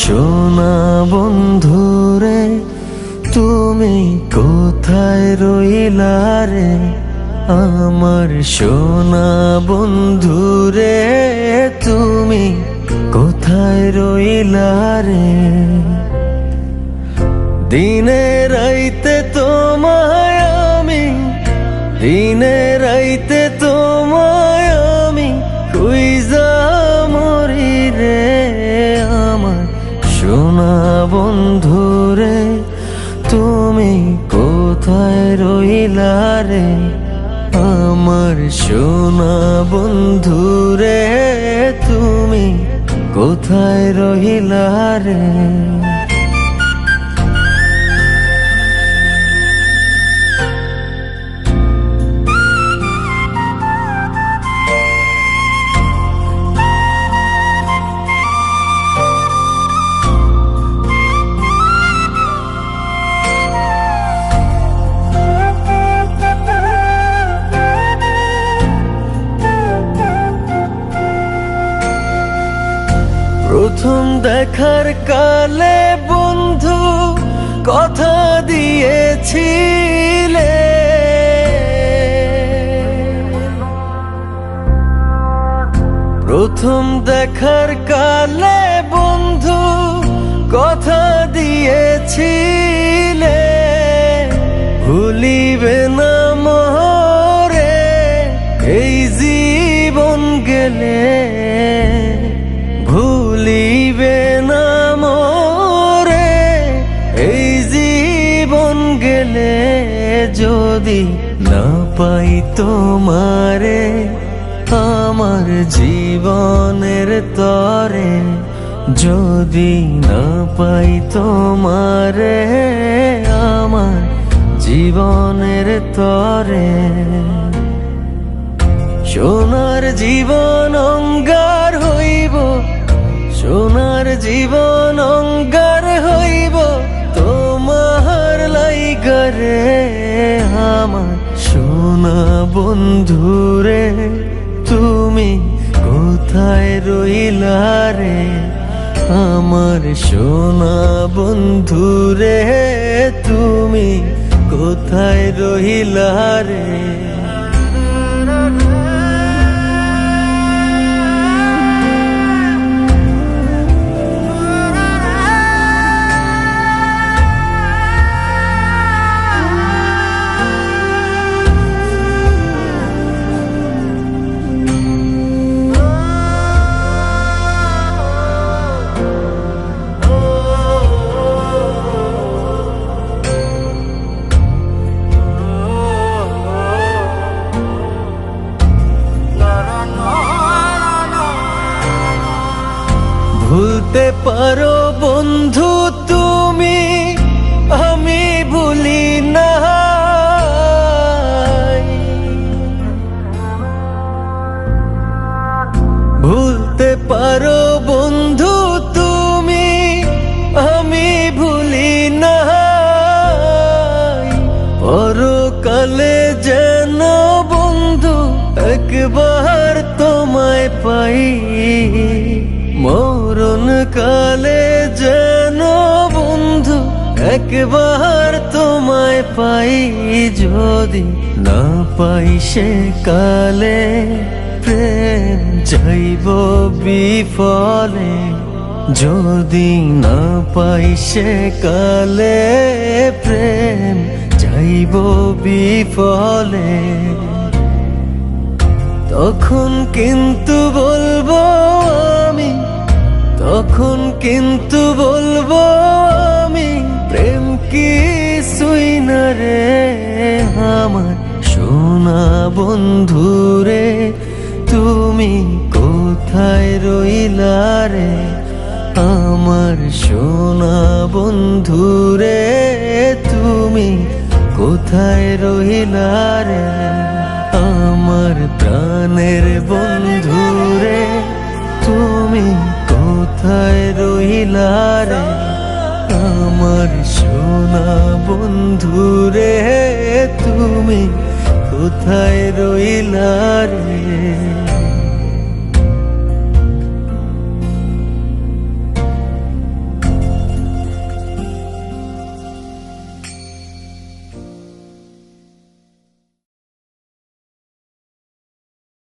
সোনা বন্ধুরে তুমি কোথায় রইলা রে? আমার সোনা বন্ধুরে তুমি কোথায় রইলা রে? দিনে রাইতে তোমায় আমি, দিনে রাইতে তোমায় আমি খুঁজা মরি রে। আমার সোনা বন্ধুরে তুমি কোথায় রইলা রে? আমার সোনা বন্ধুরে তুমি কোথায় রইলা রে? প্রথম দেখার কালে বন্ধু কথা দিয়েছিলে, প্রথম দেখার কালে বন্ধু কথা দিয়েছিলে, ভুলিবে না মোরে এই জীবন গেলে, ভুলিবে না মোরে এই জীবন গেলে। যদি না পাই তোমারে আমার জীবনের তরে, যদি না পাই তোমারে আমার জীবনের তরে, সোনার জীবন অঙ্গার হইব, সোনার জীবন অঙ্গার হইব তোমার লাইগারে। আমার সোনা বন্ধুরে তুমি কোথায় রইলা রে? আমার সোনা বন্ধুরে তুমি কোথায় রইলা রে? ভুলতে পারো বন্ধু তুমি, আমি ভুলি না। ভুলতে পারো বন্ধু তুমি, আমি ভুলি না। পরকালে যেন বন্ধু একবার তোমায় পাই, মরণ কালে যেন বন্ধু একবার তোমায় পাই। যদি না পাই সে কালে প্রেম যাইব বিফলে, যদি না পাই সে কালে প্রেম যাইব বিফলে। তখন কিন্তু বলবো আমি, তখন কিন্তু বলবো আমি প্রেম কিছুই না রে। আমার সোনা বন্ধুরে তুমি কোথায় রইলা রে? আমার সোনা বন্ধুরে তুমি কোথায় রইলা রে? আমার প্রাণের বন্ধুরে তুমি কোথায় রইলা রে? আমার সোনা বন্ধুরে তুমি কোথায় রইলা রে?